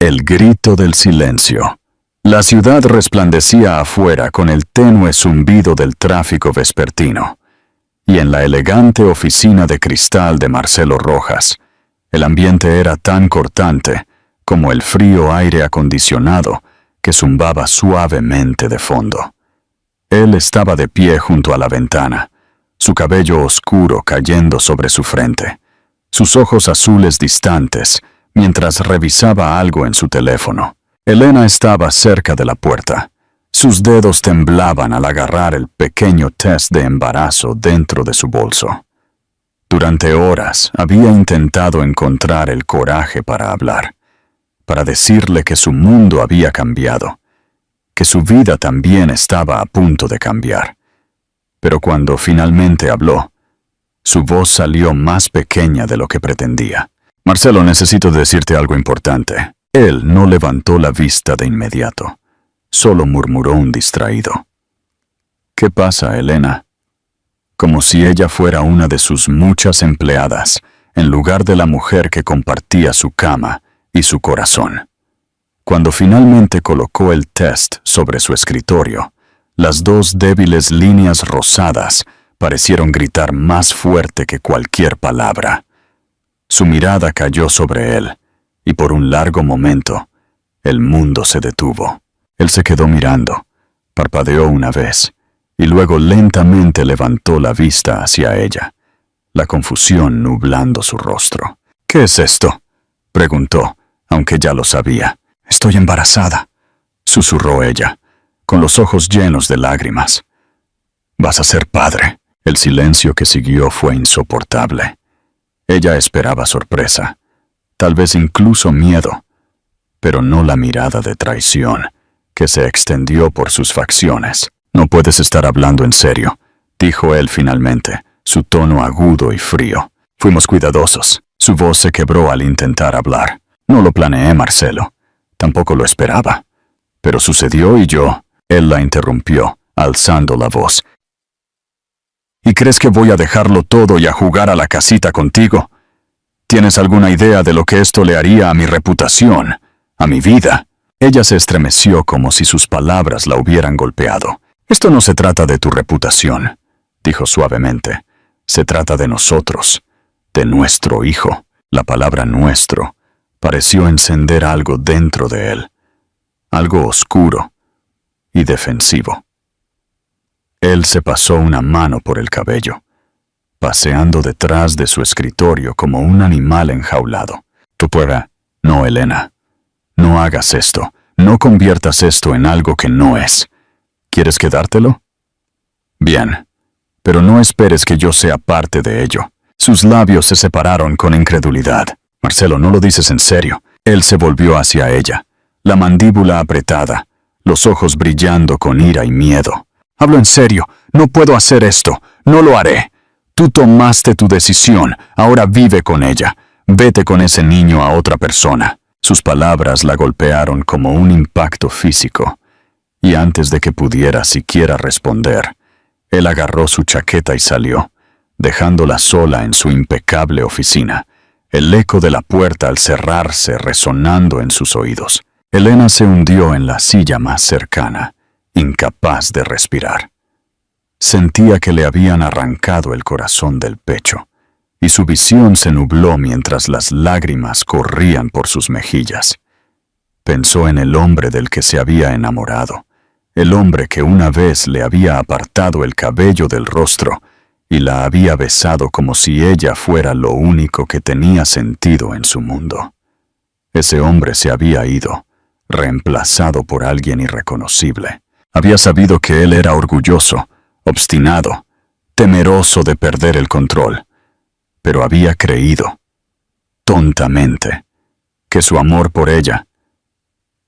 El grito del silencio. La ciudad resplandecía afuera con el tenue zumbido del tráfico vespertino. Y en la elegante oficina de cristal de Marcelo Rojas, el ambiente era tan cortante como el frío aire acondicionado que zumbaba suavemente de fondo. Él estaba de pie junto a la ventana, su cabello oscuro cayendo sobre su frente, sus ojos azules distantes, mientras revisaba algo en su teléfono. Elena estaba cerca de la puerta. Sus dedos temblaban al agarrar el pequeño test de embarazo dentro de su bolso. Durante horas había intentado encontrar el coraje para hablar, para decirle que su mundo había cambiado, que su vida también estaba a punto de cambiar. Pero cuando finalmente habló, su voz salió más pequeña de lo que pretendía. Marcelo, necesito decirte algo importante. Él no levantó la vista de inmediato. Solo murmuró un distraído. ¿Qué pasa, Elena? Como si ella fuera una de sus muchas empleadas, en lugar de la mujer que compartía su cama y su corazón. Cuando finalmente colocó el test sobre su escritorio, las dos débiles líneas rosadas parecieron gritar más fuerte que cualquier palabra. Su mirada cayó sobre él, y por un largo momento, el mundo se detuvo. Él se quedó mirando, parpadeó una vez, y luego lentamente levantó la vista hacia ella, la confusión nublando su rostro. ¿Qué es esto?, preguntó, aunque ya lo sabía. «Estoy embarazada», susurró ella, con los ojos llenos de lágrimas. «Vas a ser padre». El silencio que siguió fue insoportable. Ella esperaba sorpresa, tal vez incluso miedo, pero no la mirada de traición que se extendió por sus facciones. «No puedes estar hablando en serio», dijo él finalmente, su tono agudo y frío. «Fuimos cuidadosos». Su voz se quebró al intentar hablar. «No lo planeé, Marcelo. Tampoco lo esperaba. Pero sucedió y yo...» Él la interrumpió, alzando la voz. «¿Y crees que voy a dejarlo todo y a jugar a la casita contigo? ¿Tienes alguna idea de lo que esto le haría a mi reputación, a mi vida?» Ella se estremeció como si sus palabras la hubieran golpeado. «Esto no se trata de tu reputación», dijo suavemente. «Se trata de nosotros, de nuestro hijo». La palabra «nuestro» pareció encender algo dentro de él, algo oscuro y defensivo. Él se pasó una mano por el cabello, paseando detrás de su escritorio como un animal enjaulado. «Tú puedes...» «No, Elena. No hagas esto. No conviertas esto en algo que no es. ¿Quieres quedártelo? Bien, pero no esperes que yo sea parte de ello». Sus labios se separaron con incredulidad. «Marcelo, ¿no lo dices en serio?» Él se volvió hacia ella, la mandíbula apretada, los ojos brillando con ira y miedo. «Hablo en serio. No puedo hacer esto. No lo haré. Tú tomaste tu decisión. Ahora vive con ella. Vete con ese niño a otra persona». Sus palabras la golpearon como un impacto físico, y antes de que pudiera siquiera responder, él agarró su chaqueta y salió, dejándola sola en su impecable oficina, el eco de la puerta al cerrarse resonando en sus oídos. Elena se hundió en la silla más cercana, incapaz de respirar. Sentía que le habían arrancado el corazón del pecho, y su visión se nubló mientras las lágrimas corrían por sus mejillas. Pensó en el hombre del que se había enamorado, el hombre que una vez le había apartado el cabello del rostro y la había besado como si ella fuera lo único que tenía sentido en su mundo. Ese hombre se había ido, reemplazado por alguien irreconocible. Había sabido que él era orgulloso, obstinado, temeroso de perder el control, pero había creído, tontamente, que su amor por ella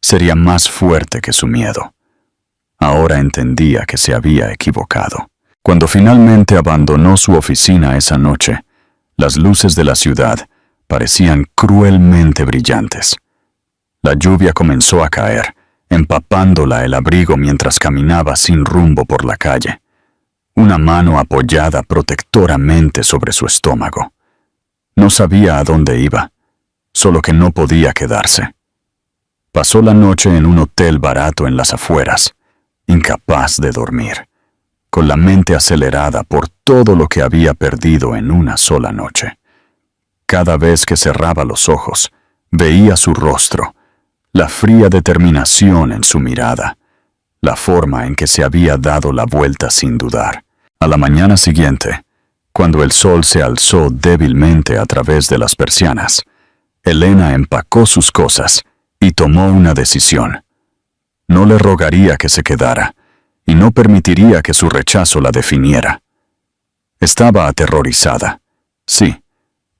sería más fuerte que su miedo. Ahora entendía que se había equivocado. Cuando finalmente abandonó su oficina esa noche, las luces de la ciudad parecían cruelmente brillantes. La lluvia comenzó a caer, empapándola el abrigo mientras caminaba sin rumbo por la calle, una mano apoyada protectoramente sobre su estómago. No sabía a dónde iba, solo que no podía quedarse. Pasó la noche en un hotel barato en las afueras, incapaz de dormir, con la mente acelerada por todo lo que había perdido en una sola noche. Cada vez que cerraba los ojos, veía su rostro, la fría determinación en su mirada, la forma en que se había dado la vuelta sin dudar. A la mañana siguiente, cuando el sol se alzó débilmente a través de las persianas, Elena empacó sus cosas y tomó una decisión. No le rogaría que se quedara, y no permitiría que su rechazo la definiera. Estaba aterrorizada, sí,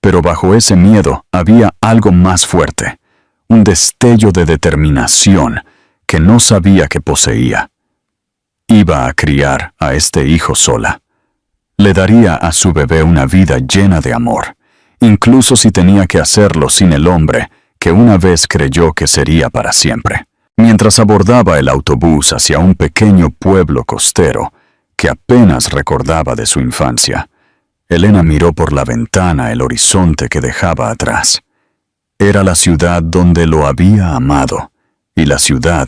pero bajo ese miedo había algo más fuerte, un destello de determinación que no sabía que poseía. Iba a criar a este hijo sola. Le daría a su bebé una vida llena de amor, incluso si tenía que hacerlo sin el hombre que una vez creyó que sería para siempre. Mientras abordaba el autobús hacia un pequeño pueblo costero que apenas recordaba de su infancia, Elena miró por la ventana el horizonte que dejaba atrás. Era la ciudad donde lo había amado y la ciudad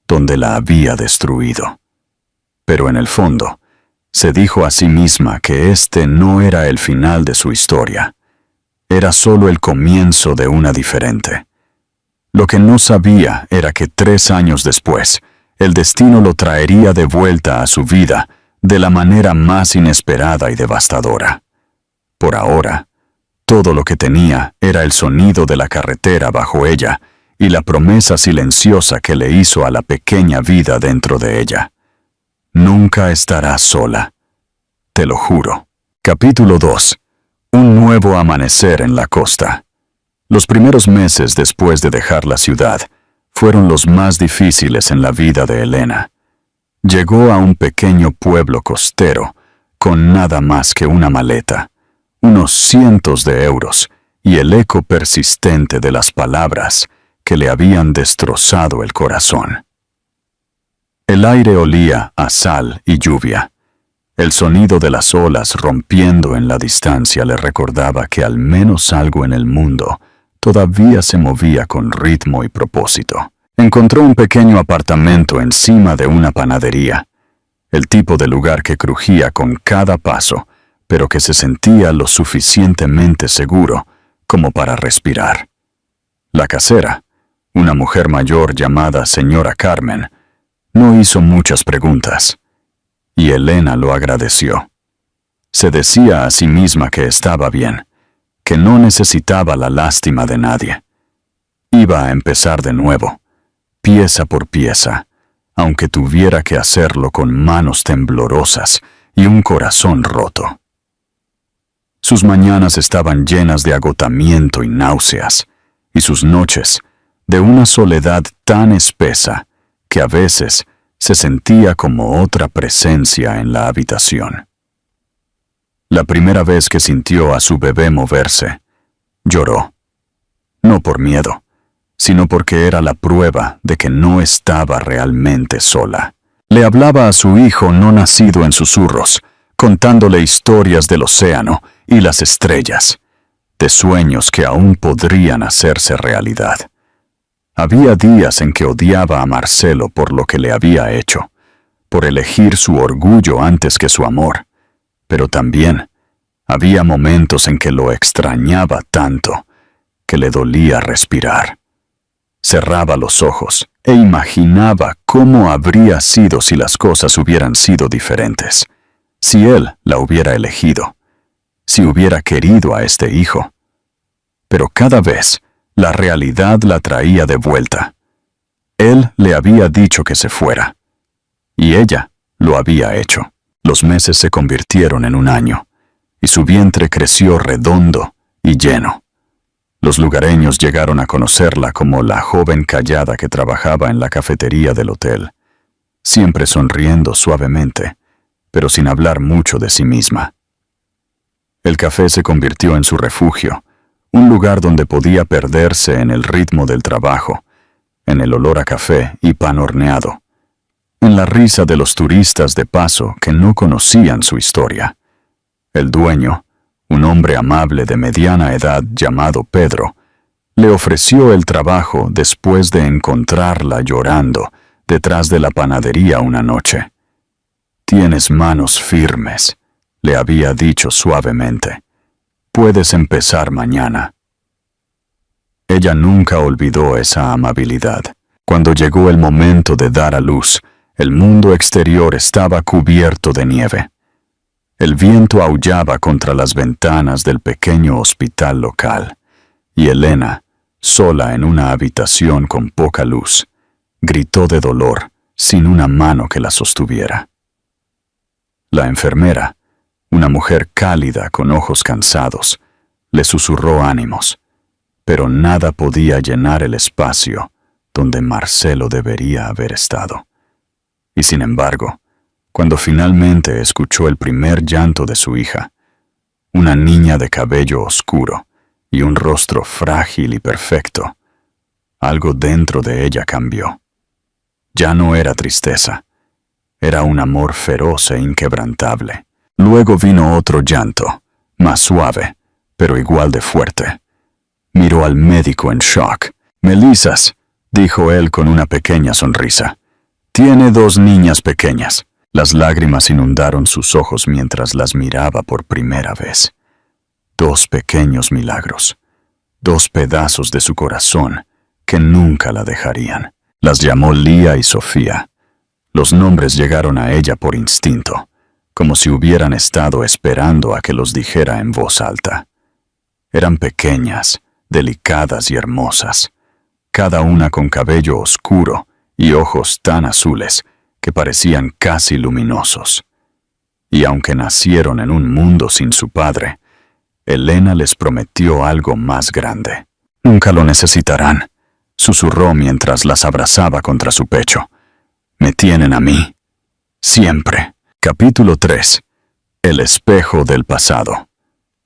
donde la había destruido. Pero en el fondo, se dijo a sí misma que este no era el final de su historia. Era solo el comienzo de una diferente. Lo que no sabía era que 3 años después, el destino lo traería de vuelta a su vida de la manera más inesperada y devastadora. Por ahora, todo lo que tenía era el sonido de la carretera bajo ella y la promesa silenciosa que le hizo a la pequeña vida dentro de ella. Nunca estarás sola. Te lo juro. Capítulo 2. Un nuevo amanecer en la costa. Los primeros meses después de dejar la ciudad fueron los más difíciles en la vida de Elena. Llegó a un pequeño pueblo costero con nada más que una maleta, unos cientos de euros y el eco persistente de las palabras que le habían destrozado el corazón. El aire olía a sal y lluvia. El sonido de las olas rompiendo en la distancia le recordaba que al menos algo en el mundo todavía se movía con ritmo y propósito. Encontró un pequeño apartamento encima de una panadería, el tipo de lugar que crujía con cada paso, pero que se sentía lo suficientemente seguro como para respirar. La casera, una mujer mayor llamada señora Carmen, no hizo muchas preguntas, y Elena lo agradeció. Se decía a sí misma que estaba bien, que no necesitaba la lástima de nadie. Iba a empezar de nuevo, pieza por pieza, aunque tuviera que hacerlo con manos temblorosas y un corazón roto. Sus mañanas estaban llenas de agotamiento y náuseas, y sus noches de una soledad tan espesa que a veces se sentía como otra presencia en la habitación. La primera vez que sintió a su bebé moverse, lloró. No por miedo, sino porque era la prueba de que no estaba realmente sola. Le hablaba a su hijo no nacido en susurros, contándole historias del océano y las estrellas, de sueños que aún podrían hacerse realidad. Había días en que odiaba a Marcelo por lo que le había hecho, por elegir su orgullo antes que su amor, pero también había momentos en que lo extrañaba tanto que le dolía respirar. Cerraba los ojos e imaginaba cómo habría sido si las cosas hubieran sido diferentes, si él la hubiera elegido, si hubiera querido a este hijo. Pero cada vez la realidad la traía de vuelta. Él le había dicho que se fuera, y ella lo había hecho. Los meses se convirtieron en un año, y su vientre creció redondo y lleno. Los lugareños llegaron a conocerla como la joven callada que trabajaba en la cafetería del hotel, siempre sonriendo suavemente, pero sin hablar mucho de sí misma. El café se convirtió en su refugio, un lugar donde podía perderse en el ritmo del trabajo, en el olor a café y pan horneado, en la risa de los turistas de paso que no conocían su historia. El dueño, un hombre amable de mediana edad llamado Pedro, Le ofreció el trabajo después de encontrarla llorando detrás de la panadería una noche. «Tienes manos firmes», le había dicho suavemente. «Puedes empezar mañana». Ella nunca olvidó esa amabilidad. Cuando llegó el momento de dar a luz, el mundo exterior estaba cubierto de nieve. El viento aullaba contra las ventanas del pequeño hospital local, y Elena, sola en una habitación con poca luz, gritó de dolor sin una mano que la sostuviera. La enfermera, una mujer cálida con ojos cansados, le susurró ánimos, pero nada podía llenar el espacio donde Marcelo debería haber estado. Y sin embargo, cuando finalmente escuchó el primer llanto de su hija, una niña de cabello oscuro y un rostro frágil y perfecto, algo dentro de ella cambió. Ya no era tristeza, era un amor feroz e inquebrantable. Luego vino otro llanto, más suave, pero igual de fuerte. Miró al médico en shock. «Melisas», dijo él con una pequeña sonrisa. «Tiene 2 niñas pequeñas». Las lágrimas inundaron sus ojos mientras las miraba por primera vez. 2 pequeños milagros, 2 pedazos de su corazón que nunca la dejarían. Las llamó Lía y Sofía. Los nombres llegaron a ella por instinto, como si hubieran estado esperando a que los dijera en voz alta. Eran pequeñas, delicadas y hermosas, cada una con cabello oscuro y ojos tan azules que parecían casi luminosos. Y aunque nacieron en un mundo sin su padre, Elena les prometió algo más grande. «Nunca lo necesitarán», susurró mientras las abrazaba contra su pecho. «Me tienen a mí. Siempre». Capítulo 3. El espejo del pasado.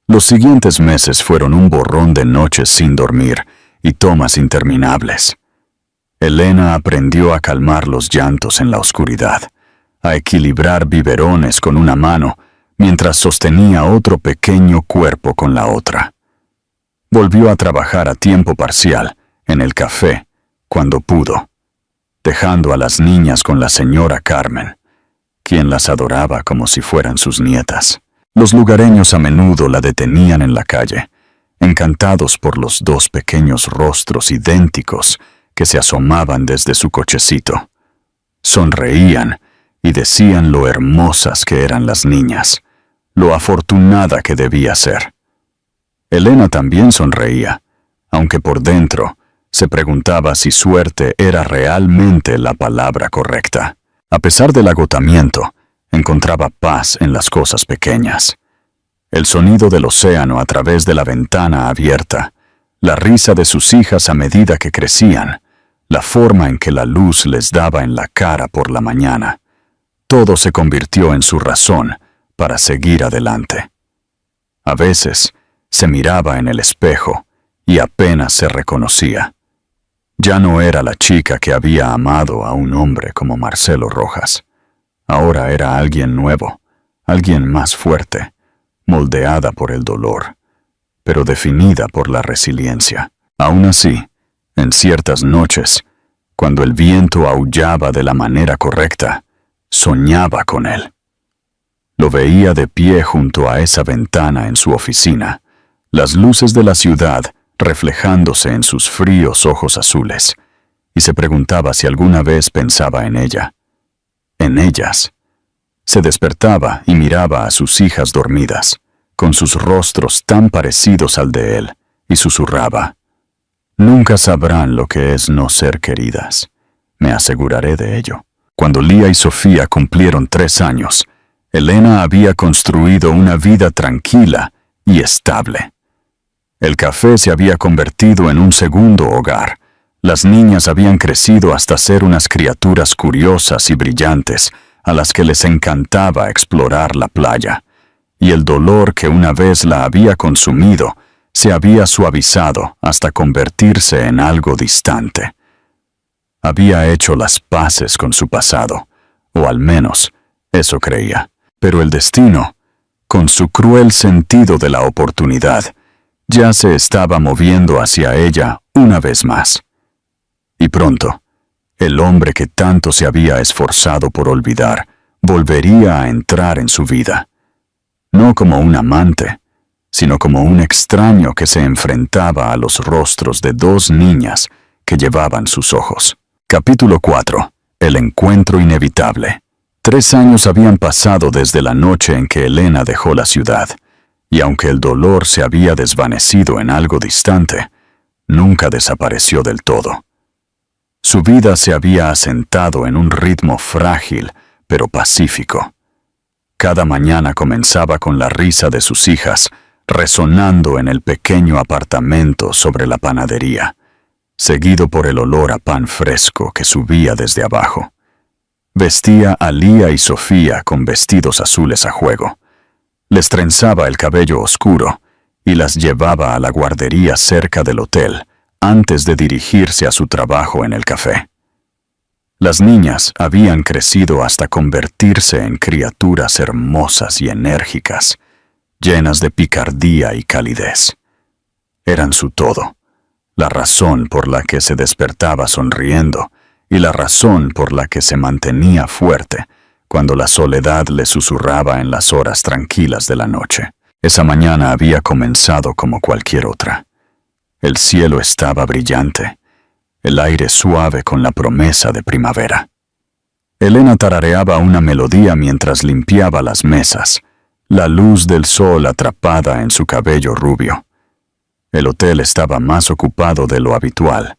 Los siguientes meses fueron un borrón de noches sin dormir y tomas interminables. Elena aprendió a calmar los llantos en la oscuridad, a equilibrar biberones con una mano mientras sostenía otro pequeño cuerpo con la otra. Volvió a trabajar a tiempo parcial en el café cuando pudo, dejando a las niñas con la señora Carmen, quien las adoraba como si fueran sus nietas. Los lugareños a menudo la detenían en la calle, encantados por los 2 pequeños rostros idénticos que se asomaban desde su cochecito. Sonreían y decían lo hermosas que eran las niñas, lo afortunada que debía ser. Elena también sonreía, aunque por dentro se preguntaba si suerte era realmente la palabra correcta. A pesar del agotamiento, encontraba paz en las cosas pequeñas. El sonido del océano a través de la ventana abierta, la risa de sus hijas a medida que crecían, la forma en que la luz les daba en la cara por la mañana. Todo se convirtió en su razón para seguir adelante. A veces se miraba en el espejo y apenas se reconocía. Ya no era la chica que había amado a un hombre como Marcelo Rojas. Ahora era alguien nuevo, alguien más fuerte, moldeada por el dolor, pero definida por la resiliencia. Aún así, en ciertas noches, cuando el viento aullaba de la manera correcta, soñaba con él. Lo veía de pie junto a esa ventana en su oficina, las luces de la ciudad reflejándose en sus fríos ojos azules, y se preguntaba si alguna vez pensaba en ella. En ellas. Se despertaba y miraba a sus hijas dormidas, con sus rostros tan parecidos al de él, y susurraba: «Nunca sabrán lo que es no ser queridas. Me aseguraré de ello». Cuando Lía y Sofía cumplieron 3 años, Elena había construido una vida tranquila y estable. El café se había convertido en un segundo hogar. Las niñas habían crecido hasta ser unas criaturas curiosas y brillantes, a las que les encantaba explorar la playa, y el dolor que una vez la había consumido se había suavizado hasta convertirse en algo distante. Había hecho las paces con su pasado, o al menos eso creía, pero el destino, con su cruel sentido de la oportunidad, ya se estaba moviendo hacia ella una vez más. Y pronto, el hombre que tanto se había esforzado por olvidar volvería a entrar en su vida, no como un amante, sino como un extraño que se enfrentaba a los rostros de dos niñas que llevaban sus ojos. Capítulo 4. El encuentro inevitable. 3 años habían pasado desde la noche en que Elena dejó la ciudad, y aunque el dolor se había desvanecido en algo distante, nunca desapareció del todo. Su vida se había asentado en un ritmo frágil, pero pacífico. Cada mañana comenzaba con la risa de sus hijas, resonando en el pequeño apartamento sobre la panadería, seguido por el olor a pan fresco que subía desde abajo. Vestía a Lía y Sofía con vestidos azules a juego. Les trenzaba el cabello oscuro y las llevaba a la guardería cerca del hotel antes de dirigirse a su trabajo en el café. Las niñas habían crecido hasta convertirse en criaturas hermosas y enérgicas, llenas de picardía y calidez. Eran su todo, la razón por la que se despertaba sonriendo y la razón por la que se mantenía fuerte cuando la soledad le susurraba en las horas tranquilas de la noche. Esa mañana había comenzado como cualquier otra. El cielo estaba brillante, el aire suave con la promesa de primavera. Elena tarareaba una melodía mientras limpiaba las mesas, la luz del sol atrapada en su cabello rubio. El hotel estaba más ocupado de lo habitual,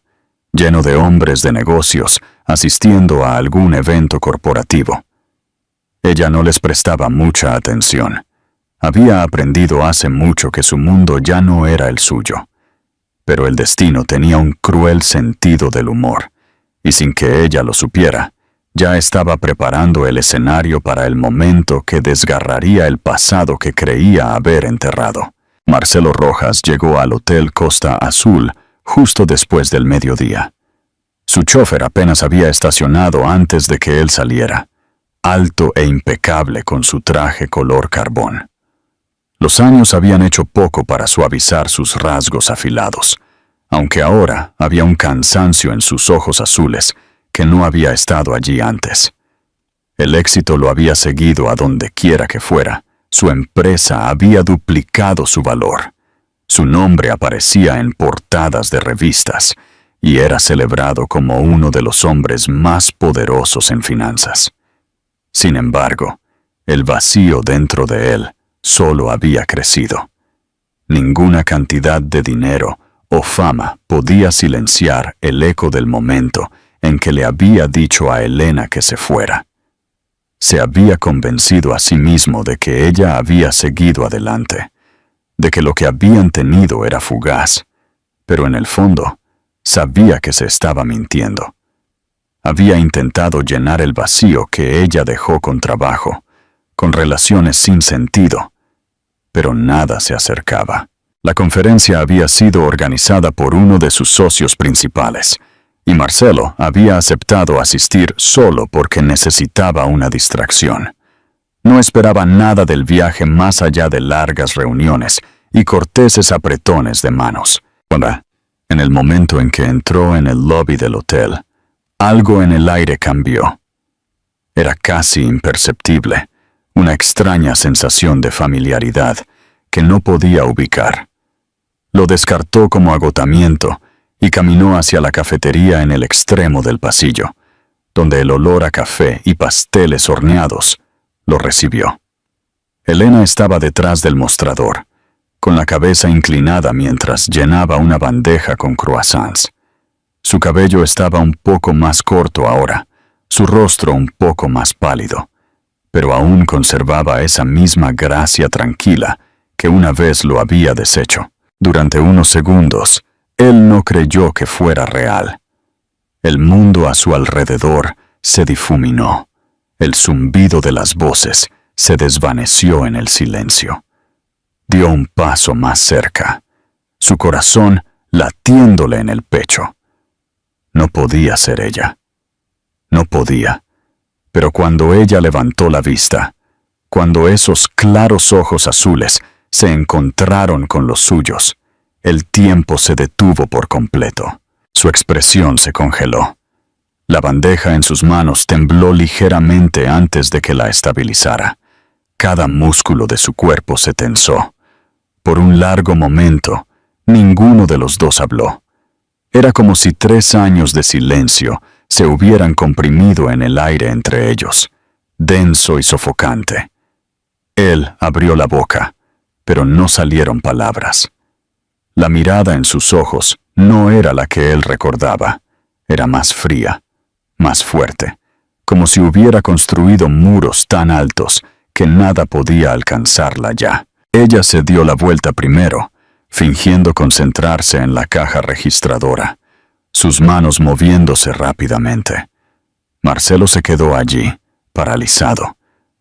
lleno de hombres de negocios asistiendo a algún evento corporativo. Ella no les prestaba mucha atención. Había aprendido hace mucho que su mundo ya no era el suyo. Pero el destino tenía un cruel sentido del humor, y sin que ella lo supiera, ya estaba preparando el escenario para el momento que desgarraría el pasado que creía haber enterrado. Marcelo Rojas llegó al Hotel Costa Azul justo después del mediodía. Su chofer apenas había estacionado antes de que él saliera, alto e impecable con su traje color carbón. Los años habían hecho poco para suavizar sus rasgos afilados, aunque ahora había un cansancio en sus ojos azules que no había estado allí antes. El éxito lo había seguido a donde quiera que fuera. Su empresa había duplicado su valor. Su nombre aparecía en portadas de revistas y era celebrado como uno de los hombres más poderosos en finanzas. Sin embargo, el vacío dentro de él solo había crecido. Ninguna cantidad de dinero o fama podía silenciar el eco del momento en que le había dicho a Elena que se fuera. Se había convencido a sí mismo de que ella había seguido adelante, de que lo que habían tenido era fugaz, pero en el fondo sabía que se estaba mintiendo. Había intentado llenar el vacío que ella dejó con trabajo, con relaciones sin sentido, pero nada se acercaba. La conferencia había sido organizada por uno de sus socios principales, y Marcelo había aceptado asistir solo porque necesitaba una distracción. No esperaba nada del viaje más allá de largas reuniones y corteses apretones de manos. En el momento en que entró en el lobby del hotel, algo en el aire cambió. Era casi imperceptible, una extraña sensación de familiaridad que no podía ubicar. Lo descartó como agotamiento y caminó hacia la cafetería en el extremo del pasillo, donde el olor a café y pasteles horneados lo recibió. Elena estaba detrás del mostrador, con la cabeza inclinada mientras llenaba una bandeja con croissants. Su cabello estaba un poco más corto ahora, su rostro un poco más pálido, pero aún conservaba esa misma gracia tranquila que una vez lo había deshecho. Durante unos segundos, él no creyó que fuera real. El mundo a su alrededor se difuminó. El zumbido de las voces se desvaneció en el silencio. Dio un paso más cerca, su corazón latiéndole en el pecho. No podía ser ella. No podía. Pero cuando ella levantó la vista, cuando esos claros ojos azules se encontraron con los suyos, El tiempo se detuvo por completo. Su expresión se congeló. La bandeja en sus manos tembló ligeramente antes de que la estabilizara. Cada músculo de su cuerpo se tensó. Por un largo momento, ninguno de los dos habló. Era como si 3 años de silencio se hubieran comprimido en el aire entre ellos, denso y sofocante. Él abrió la boca, pero no salieron palabras. La mirada en sus ojos no era la que él recordaba. Era más fría, más fuerte, como si hubiera construido muros tan altos que nada podía alcanzarla ya. Ella se dio la vuelta primero, fingiendo concentrarse en la caja registradora, sus manos moviéndose rápidamente. Marcelo se quedó allí, paralizado,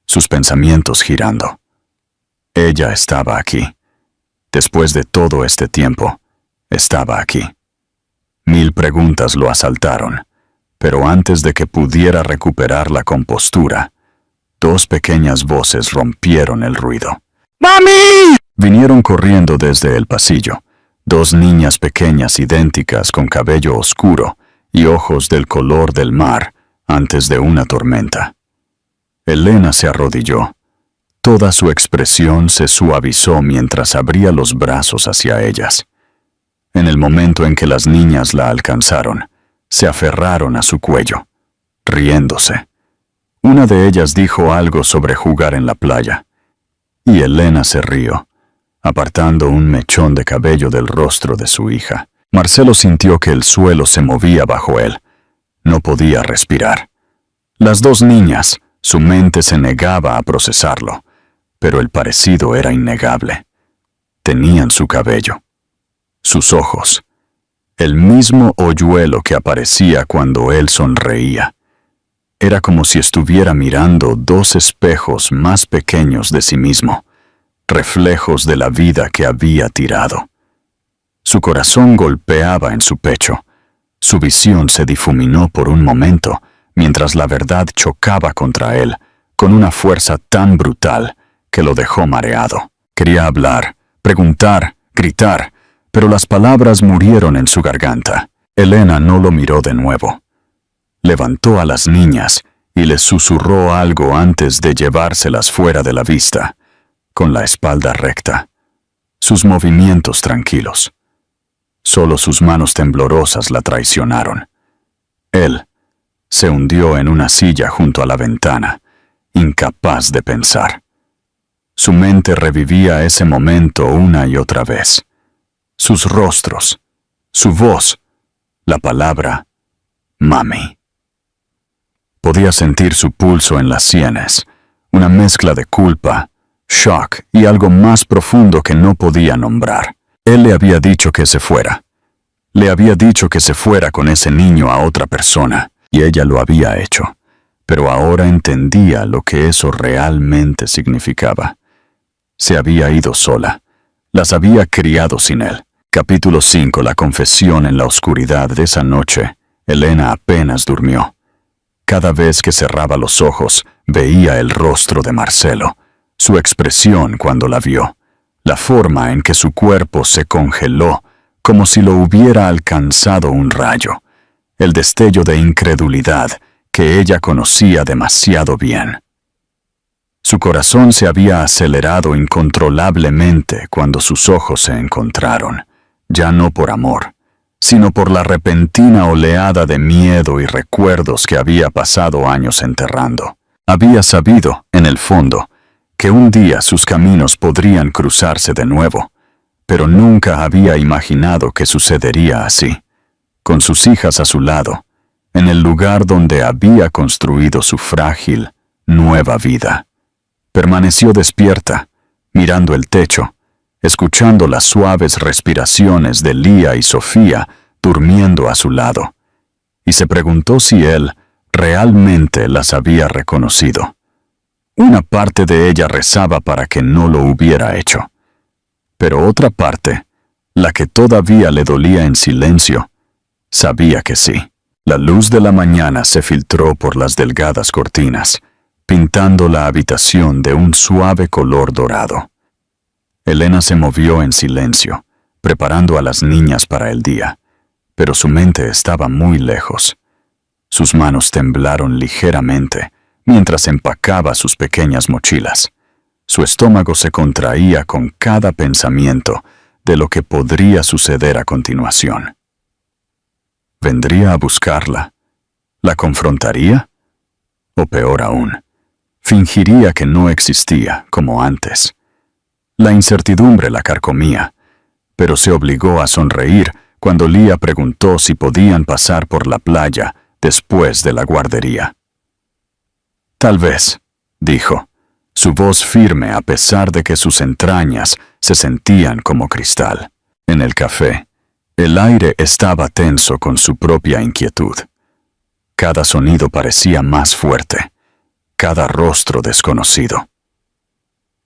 sus pensamientos girando. Ella estaba aquí. Después de todo este tiempo, estaba aquí. 1000 preguntas lo asaltaron, pero antes de que pudiera recuperar la compostura, 2 pequeñas voces rompieron el ruido. ¡Mami! Vinieron corriendo desde el pasillo, 2 niñas pequeñas idénticas con cabello oscuro y ojos del color del mar antes de una tormenta. Elena se arrodilló. Toda su expresión se suavizó mientras abría los brazos hacia ellas. En el momento en que las niñas la alcanzaron, se aferraron a su cuello, riéndose. Una de ellas dijo algo sobre jugar en la playa, y Elena se rió, apartando un mechón de cabello del rostro de su hija. Marcelo sintió que el suelo se movía bajo él. No podía respirar. Las 2 niñas, su mente se negaba a procesarlo, pero el parecido era innegable. Tenían su cabello, sus ojos, el mismo hoyuelo que aparecía cuando él sonreía. Era como si estuviera mirando 2 espejos más pequeños de sí mismo, reflejos de la vida que había tirado. Su corazón golpeaba en su pecho. Su visión se difuminó por un momento, mientras la verdad chocaba contra él, con una fuerza tan brutal que lo dejó mareado. Quería hablar, preguntar, gritar, pero las palabras murieron en su garganta. Elena no lo miró de nuevo. Levantó a las niñas y les susurró algo antes de llevárselas fuera de la vista, con la espalda recta, sus movimientos tranquilos. Solo sus manos temblorosas la traicionaron. Él se hundió en una silla junto a la ventana, incapaz de pensar. Su mente revivía ese momento una y otra vez. Sus rostros, su voz, la palabra mami. Podía sentir su pulso en las sienes, una mezcla de culpa, shock y algo más profundo que no podía nombrar. Él le había dicho que se fuera. Le había dicho que se fuera con ese niño a otra persona, y ella lo había hecho. Pero ahora entendía lo que eso realmente significaba. Se había ido sola. Las había criado sin él. Capítulo 5. La confesión en la oscuridad de esa noche. Elena apenas durmió. Cada vez que cerraba los ojos, veía el rostro de Marcelo, su expresión cuando la vio, la forma en que su cuerpo se congeló, como si lo hubiera alcanzado un rayo, el destello de incredulidad que ella conocía demasiado bien. Su corazón se había acelerado incontrolablemente cuando sus ojos se encontraron, ya no por amor, sino por la repentina oleada de miedo y recuerdos que había pasado años enterrando. Había sabido, en el fondo, que un día sus caminos podrían cruzarse de nuevo, pero nunca había imaginado que sucedería así, con sus hijas a su lado, en el lugar donde había construido su frágil, nueva vida. Permaneció despierta, mirando el techo, escuchando las suaves respiraciones de Lía y Sofía durmiendo a su lado, y se preguntó si él realmente las había reconocido. Una parte de ella rezaba para que no lo hubiera hecho, pero otra parte, la que todavía le dolía en silencio, sabía que sí. La luz de la mañana se filtró por las delgadas cortinas, pintando la habitación de un suave color dorado. Elena se movió en silencio, preparando a las niñas para el día, pero su mente estaba muy lejos. Sus manos temblaron ligeramente mientras empacaba sus pequeñas mochilas. Su estómago se contraía con cada pensamiento de lo que podría suceder a continuación. ¿Vendría a buscarla? ¿La confrontaría? O peor aún, fingiría que no existía como antes. La incertidumbre la carcomía, pero se obligó a sonreír cuando Leah preguntó si podían pasar por la playa después de la guardería. Tal vez, dijo, su voz firme a pesar de que sus entrañas se sentían como cristal. En el café, el aire estaba tenso con su propia inquietud. Cada sonido parecía más fuerte, cada rostro desconocido.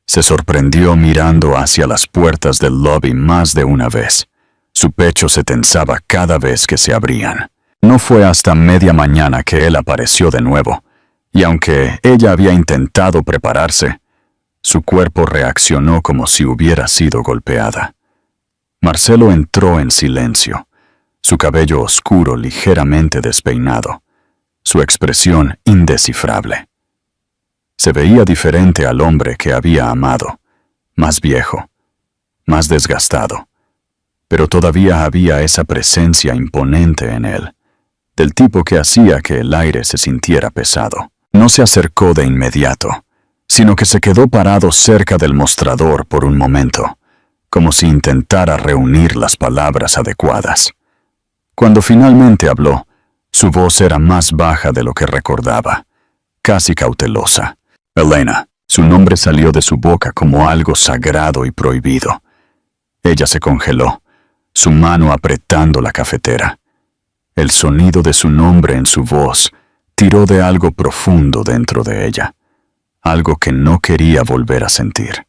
Se sorprendió mirando hacia las puertas del lobby más de una vez. Su pecho se tensaba cada vez que se abrían. No fue hasta media mañana que él apareció de nuevo, y aunque ella había intentado prepararse, su cuerpo reaccionó como si hubiera sido golpeada. Marcelo entró en silencio, su cabello oscuro ligeramente despeinado, su expresión indescifrable. Se veía diferente al hombre que había amado, más viejo, más desgastado, pero todavía había esa presencia imponente en él, del tipo que hacía que el aire se sintiera pesado. No se acercó de inmediato, sino que se quedó parado cerca del mostrador por un momento, como si intentara reunir las palabras adecuadas. Cuando finalmente habló, su voz era más baja de lo que recordaba, casi cautelosa. Elena. Su nombre salió de su boca como algo sagrado y prohibido. Ella se congeló, su mano apretando la cafetera. El sonido de su nombre en su voz tiró de algo profundo dentro de ella, algo que no quería volver a sentir.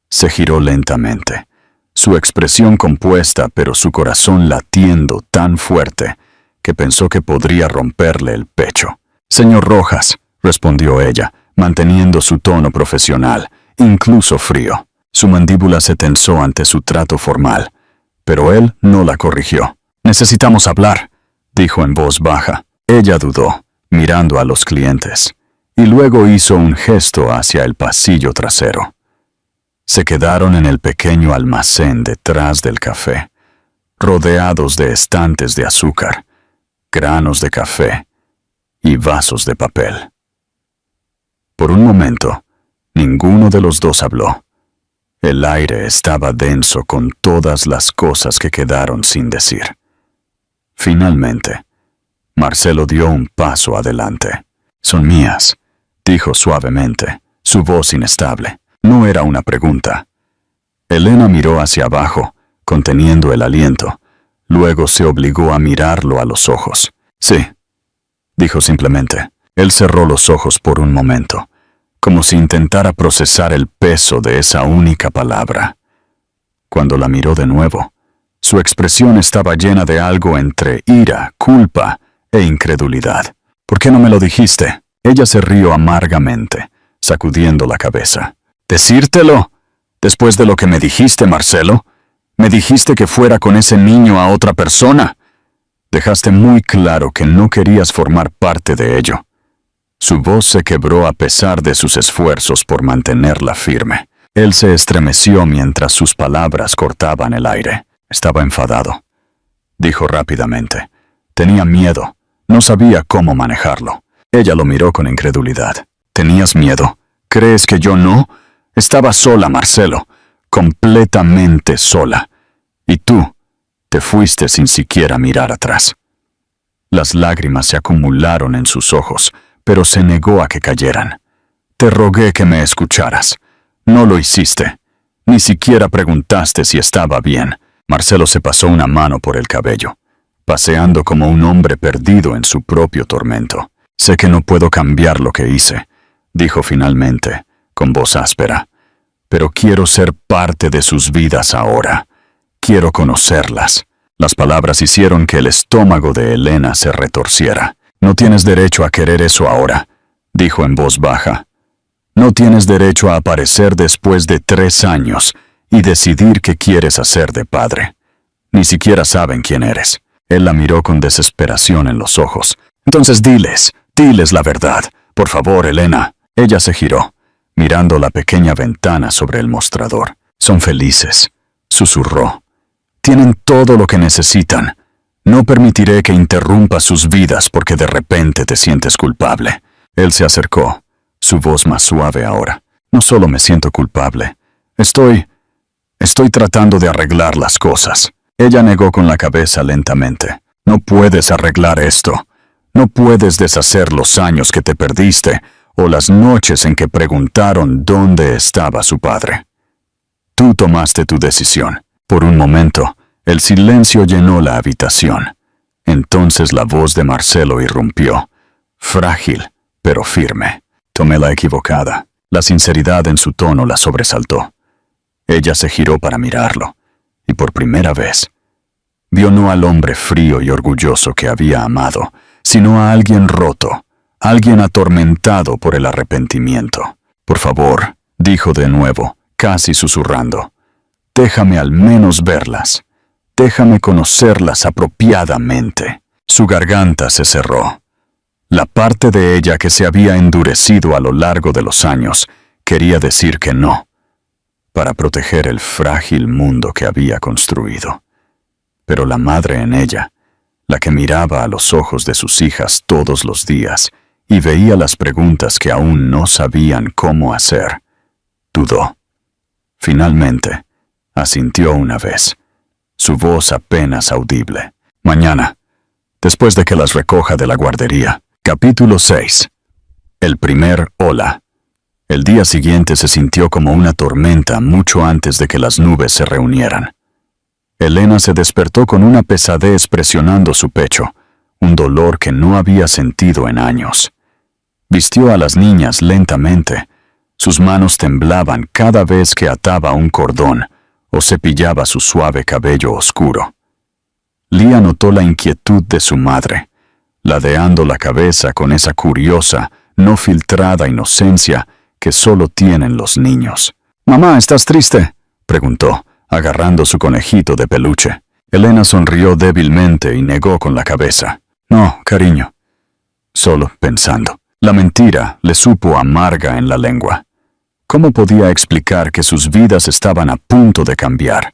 Se giró lentamente, su expresión compuesta pero su corazón latiendo tan fuerte que pensó que podría romperle el pecho. «Señor Rojas», respondió ella, manteniendo su tono profesional, incluso frío. Su mandíbula se tensó ante su trato formal, pero él no la corrigió. «Necesitamos hablar», dijo en voz baja. Ella dudó, mirando a los clientes, y luego hizo un gesto hacia el pasillo trasero. Se quedaron en el pequeño almacén detrás del café, rodeados de estantes de azúcar, granos de café y vasos de papel. Por un momento, ninguno de los dos habló. El aire estaba denso con todas las cosas que quedaron sin decir. Finalmente, Marcelo dio un paso adelante. «Son mías», dijo suavemente, su voz inestable. No era una pregunta. Elena miró hacia abajo, conteniendo el aliento. Luego se obligó a mirarlo a los ojos. «Sí», dijo simplemente. Él cerró los ojos por un momento, como si intentara procesar el peso de esa única palabra. Cuando la miró de nuevo, su expresión estaba llena de algo entre ira, culpa e incredulidad. «¿Por qué no me lo dijiste?» Ella se rió amargamente, sacudiendo la cabeza. «¿Decírtelo? Después de lo que me dijiste, Marcelo? ¿Me dijiste que fuera con ese niño a otra persona? Dejaste muy claro que no querías formar parte de ello». Su voz se quebró a pesar de sus esfuerzos por mantenerla firme. Él se estremeció mientras sus palabras cortaban el aire. Estaba enfadado. Dijo rápidamente. Tenía miedo. No sabía cómo manejarlo. Ella lo miró con incredulidad. «¿Tenías miedo? ¿Crees que yo no? Estaba sola, Marcelo. Completamente sola. Y tú te fuiste sin siquiera mirar atrás». Las lágrimas se acumularon en sus ojos, pero se negó a que cayeran. «Te rogué que me escucharas. No lo hiciste. Ni siquiera preguntaste si estaba bien». Marcelo se pasó una mano por el cabello, paseando como un hombre perdido en su propio tormento. «Sé que no puedo cambiar lo que hice», dijo finalmente, con voz áspera. «Pero quiero ser parte de sus vidas ahora. Quiero conocerlas». Las palabras hicieron que el estómago de Elena se retorciera. «No tienes derecho a querer eso ahora», dijo en voz baja. «No tienes derecho a aparecer después de 3 años y decidir qué quieres hacer de padre. Ni siquiera saben quién eres. Él la miró con desesperación en los ojos. Entonces diles la verdad. Por favor, Elena. Ella se giró, mirando la pequeña ventana sobre el mostrador. Son felices, susurró. Tienen todo lo que necesitan. No permitiré que interrumpas sus vidas porque de repente te sientes culpable. Él se acercó, su voz más suave ahora. No solo me siento culpable. Estoy tratando de arreglar las cosas. Ella negó con la cabeza lentamente. No puedes arreglar esto. No puedes deshacer los años que te perdiste o las noches en que preguntaron dónde estaba su padre. Tú tomaste tu decisión. Por un momento, el silencio llenó la habitación. Entonces la voz de Marcelo irrumpió, frágil, pero firme. Tomé la equivocada. La sinceridad en su tono la sobresaltó. Ella se giró para mirarlo, y por primera vez, vio no al hombre frío y orgulloso que había amado, sino a alguien roto, alguien atormentado por el arrepentimiento. Por favor, dijo de nuevo, casi susurrando, déjame al menos verlas. Déjame conocerlas apropiadamente. Su garganta se cerró. La parte de ella que se había endurecido a lo largo de los años quería decir que no, para proteger el frágil mundo que había construido. Pero la madre en ella, la que miraba a los ojos de sus hijas todos los días y veía las preguntas que aún no sabían cómo hacer, dudó. Finalmente, asintió una vez, su voz apenas audible. Mañana, después de que las recoja de la guardería. Capítulo 6. El primer hola. El día siguiente se sintió como una tormenta mucho antes de que las nubes se reunieran. Elena se despertó con una pesadez presionando su pecho, un dolor que no había sentido en años. Vistió a las niñas lentamente. Sus manos temblaban cada vez que ataba un cordón o cepillaba su suave cabello oscuro. Lía notó la inquietud de su madre, ladeando la cabeza con esa curiosa, no filtrada inocencia que solo tienen los niños. «Mamá, ¿estás triste?», preguntó, agarrando su conejito de peluche. Elena sonrió débilmente y negó con la cabeza. «No, cariño». Solo pensando. La mentira le supo amarga en la lengua. ¿Cómo podía explicar que sus vidas estaban a punto de cambiar?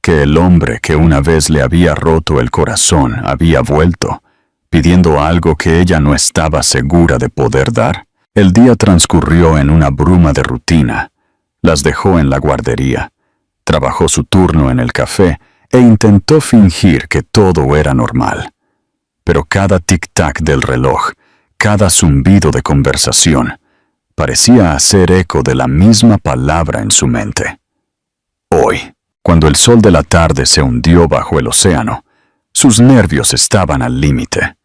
Que el hombre que una vez le había roto el corazón había vuelto, pidiendo algo que ella no estaba segura de poder dar. El día transcurrió en una bruma de rutina. Las dejó en la guardería. Trabajó su turno en el café e intentó fingir que todo era normal. Pero cada tic-tac del reloj, cada zumbido de conversación, parecía hacer eco de la misma palabra en su mente. Hoy, cuando el sol de la tarde se hundió bajo el océano, sus nervios estaban al límite.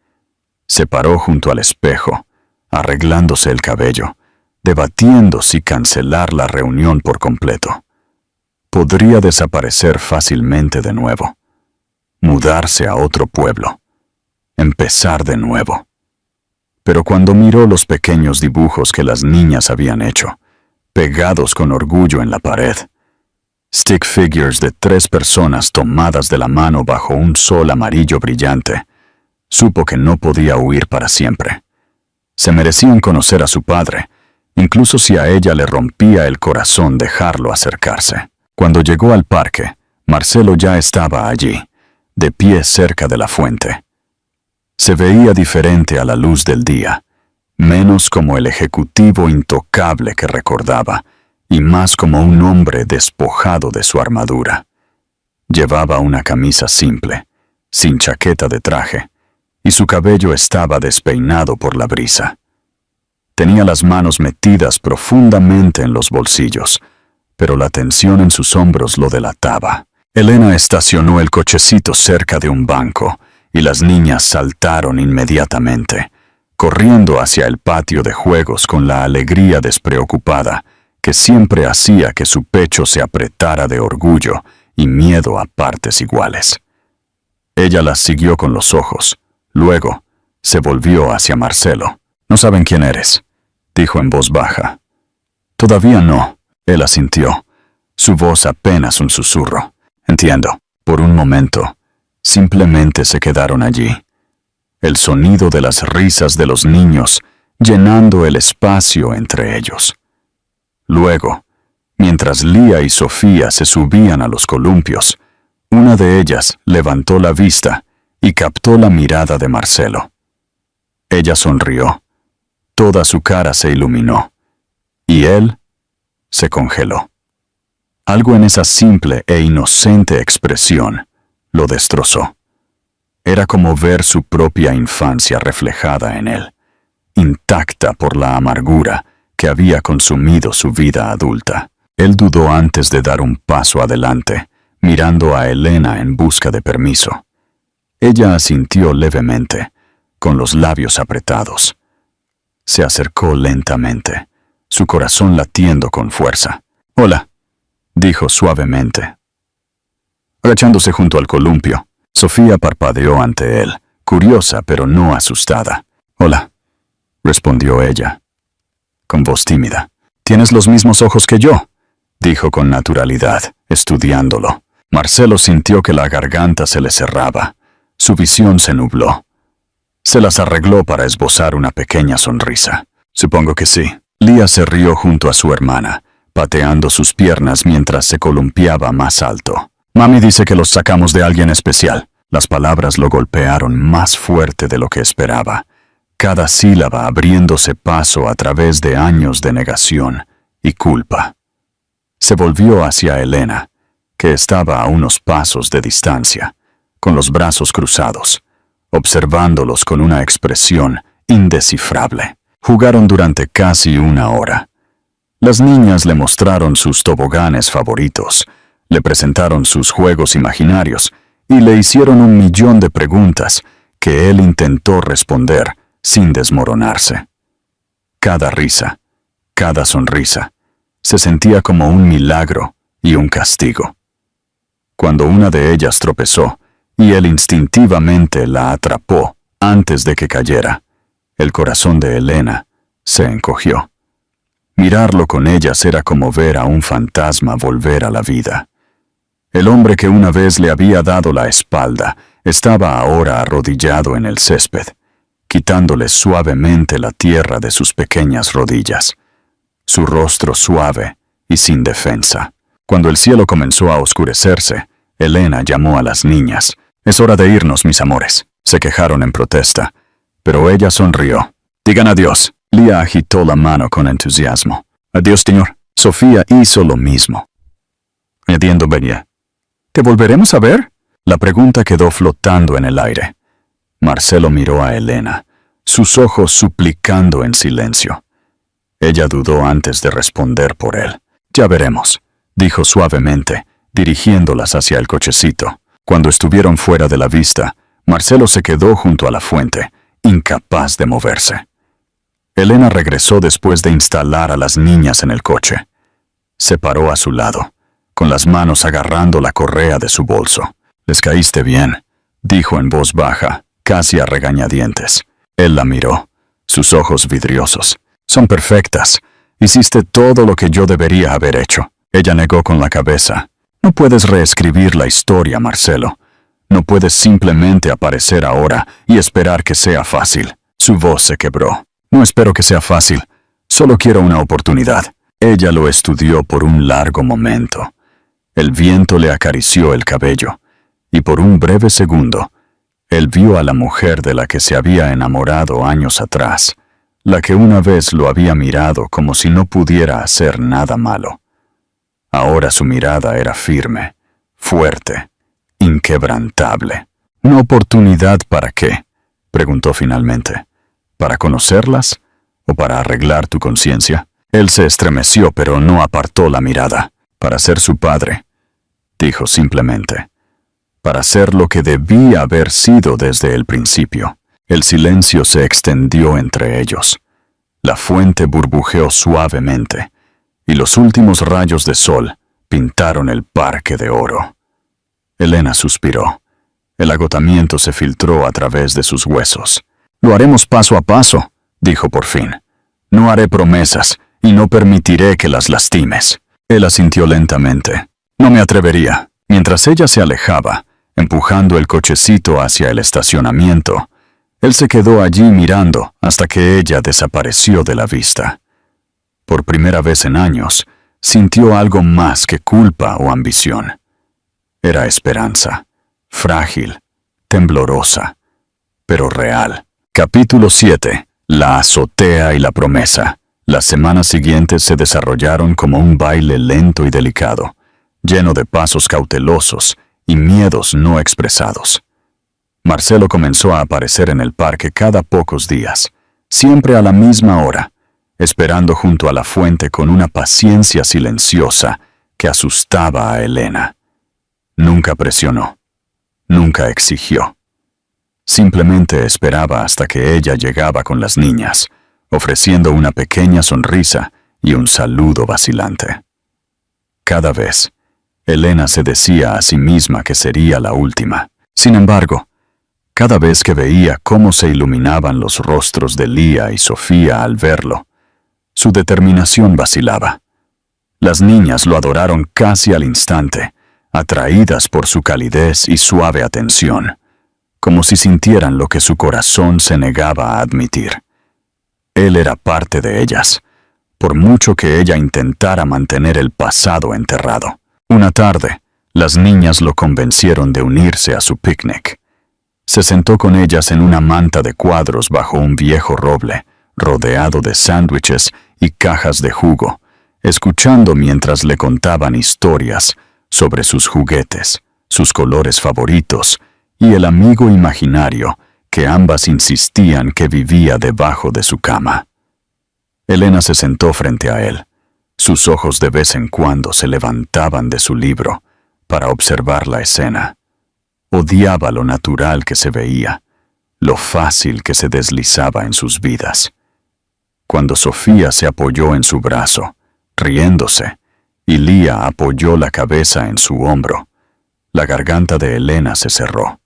Se paró junto al espejo, arreglándose el cabello, debatiendo si cancelar la reunión por completo. Podría desaparecer fácilmente de nuevo, mudarse a otro pueblo, empezar de nuevo. Pero cuando miró los pequeños dibujos que las niñas habían hecho, pegados con orgullo en la pared, stick figures de 3 personas tomadas de la mano bajo un sol amarillo brillante, supo que no podía huir para siempre. Se merecían conocer a su padre, incluso si a ella le rompía el corazón dejarlo acercarse. Cuando llegó al parque, Marcelo ya estaba allí, de pie cerca de la fuente. Se veía diferente a la luz del día, menos como el ejecutivo intocable que recordaba, y más como un hombre despojado de su armadura. Llevaba una camisa simple, sin chaqueta de traje, y su cabello estaba despeinado por la brisa. Tenía las manos metidas profundamente en los bolsillos, pero la tensión en sus hombros lo delataba. Elena estacionó el cochecito cerca de un banco, y las niñas saltaron inmediatamente, corriendo hacia el patio de juegos con la alegría despreocupada que siempre hacía que su pecho se apretara de orgullo y miedo a partes iguales. Ella las siguió con los ojos. Luego, se volvió hacia Marcelo. «No saben quién eres», dijo en voz baja. «Todavía no», él asintió, su voz apenas un susurro. Entiendo. Por un momento, simplemente se quedaron allí. El sonido de las risas de los niños llenando el espacio entre ellos. Luego, mientras Lía y Sofía se subían a los columpios, una de ellas levantó la vista y captó la mirada de Marcelo. Ella sonrió. Toda su cara se iluminó. Y él se congeló. Algo en esa simple e inocente expresión lo destrozó. Era como ver su propia infancia reflejada en él, intacta por la amargura que había consumido su vida adulta. Él dudó antes de dar un paso adelante, mirando a Elena en busca de permiso. Ella asintió levemente, con los labios apretados. Se acercó lentamente, su corazón latiendo con fuerza. «Hola», dijo suavemente. Agachándose junto al columpio, Sofía parpadeó ante él, curiosa pero no asustada. «Hola», respondió ella, con voz tímida. «Tienes los mismos ojos que yo», dijo con naturalidad, estudiándolo. Marcelo sintió que la garganta se le cerraba. Su visión se nubló. Se las arregló para esbozar una pequeña sonrisa. «Supongo que sí». Lía se rió junto a su hermana, pateando sus piernas mientras se columpiaba más alto. «Mami dice que los sacamos de alguien especial». Las palabras lo golpearon más fuerte de lo que esperaba, cada sílaba abriéndose paso a través de años de negación y culpa. Se volvió hacia Elena, que estaba a unos pasos de distancia, con los brazos cruzados, observándolos con una expresión indescifrable. Jugaron durante casi una hora. Las niñas le mostraron sus toboganes favoritos, le presentaron sus juegos imaginarios y le hicieron 1.000.000 de preguntas que él intentó responder sin desmoronarse. Cada risa, cada sonrisa, se sentía como un milagro y un castigo. Cuando una de ellas tropezó y él instintivamente la atrapó antes de que cayera, el corazón de Elena se encogió. Mirarlo con ellas era como ver a un fantasma volver a la vida. El hombre que una vez le había dado la espalda estaba ahora arrodillado en el césped, quitándole suavemente la tierra de sus pequeñas rodillas, su rostro suave y sin defensa. Cuando el cielo comenzó a oscurecerse, Elena llamó a las niñas. «Es hora de irnos, mis amores», se quejaron en protesta, pero ella sonrió. «Digan adiós». Lía agitó la mano con entusiasmo. «Adiós, señor». Sofía hizo lo mismo, añadiendo bella. «¿Te volveremos a ver?» La pregunta quedó flotando en el aire. Marcelo miró a Elena, sus ojos suplicando en silencio. Ella dudó antes de responder por él. «Ya veremos», dijo suavemente, dirigiéndolas hacia el cochecito. Cuando estuvieron fuera de la vista, Marcelo se quedó junto a la fuente, incapaz de moverse. Elena regresó después de instalar a las niñas en el coche. Se paró a su lado, con las manos agarrando la correa de su bolso. «Les caíste bien», dijo en voz baja, casi a regañadientes. Él la miró, sus ojos vidriosos. «Son perfectas. Hiciste todo lo que yo debería haber hecho». Ella negó con la cabeza. «No puedes reescribir la historia, Marcelo. No puedes simplemente aparecer ahora y esperar que sea fácil». Su voz se quebró. «No espero que sea fácil. Solo quiero una oportunidad». Ella lo estudió por un largo momento. El viento le acarició el cabello, y por un breve segundo, él vio a la mujer de la que se había enamorado años atrás, la que una vez lo había mirado como si no pudiera hacer nada malo. Ahora su mirada era firme, fuerte, inquebrantable. «¿Una oportunidad para qué?», preguntó finalmente. «¿Para conocerlas o para arreglar tu conciencia?» Él se estremeció, pero no apartó la mirada. «Para ser su padre», dijo simplemente. «Para ser lo que debía haber sido desde el principio». El silencio se extendió entre ellos. La fuente burbujeó suavemente, y los últimos rayos de sol pintaron el parque de oro. Elena suspiró. El agotamiento se filtró a través de sus huesos. «Lo haremos paso a paso», dijo por fin. «No haré promesas y no permitiré que las lastimes». Él asintió lentamente. No me atrevería. Mientras ella se alejaba, empujando el cochecito hacia el estacionamiento, él se quedó allí mirando hasta que ella desapareció de la vista. Por primera vez en años, sintió algo más que culpa o ambición. Era esperanza, frágil, temblorosa, pero real. Capítulo 7. La azotea y la promesa. Las semanas siguientes se desarrollaron como un baile lento y delicado, lleno de pasos cautelosos y miedos no expresados. Marcelo comenzó a aparecer en el parque cada pocos días, siempre a la misma hora, esperando junto a la fuente con una paciencia silenciosa que asustaba a Elena. Nunca presionó, nunca exigió. Simplemente esperaba hasta que ella llegaba con las niñas, ofreciendo una pequeña sonrisa y un saludo vacilante. Cada vez, Elena se decía a sí misma que sería la última. Sin embargo, cada vez que veía cómo se iluminaban los rostros de Lía y Sofía al verlo, su determinación vacilaba. Las niñas lo adoraron casi al instante, atraídas por su calidez y suave atención, como si sintieran lo que su corazón se negaba a admitir. Él era parte de ellas, por mucho que ella intentara mantener el pasado enterrado. Una tarde, las niñas lo convencieron de unirse a su picnic. Se sentó con ellas en una manta de cuadros bajo un viejo roble, rodeado de sándwiches y cajas de jugo, escuchando mientras le contaban historias sobre sus juguetes, sus colores favoritos y el amigo imaginario que ambas insistían que vivía debajo de su cama. Elena se sentó frente a él. Sus ojos de vez en cuando se levantaban de su libro para observar la escena. Odiaba lo natural que se veía, lo fácil que se deslizaba en sus vidas. Cuando Sofía se apoyó en su brazo, riéndose, y Lía apoyó la cabeza en su hombro, la garganta de Elena se cerró.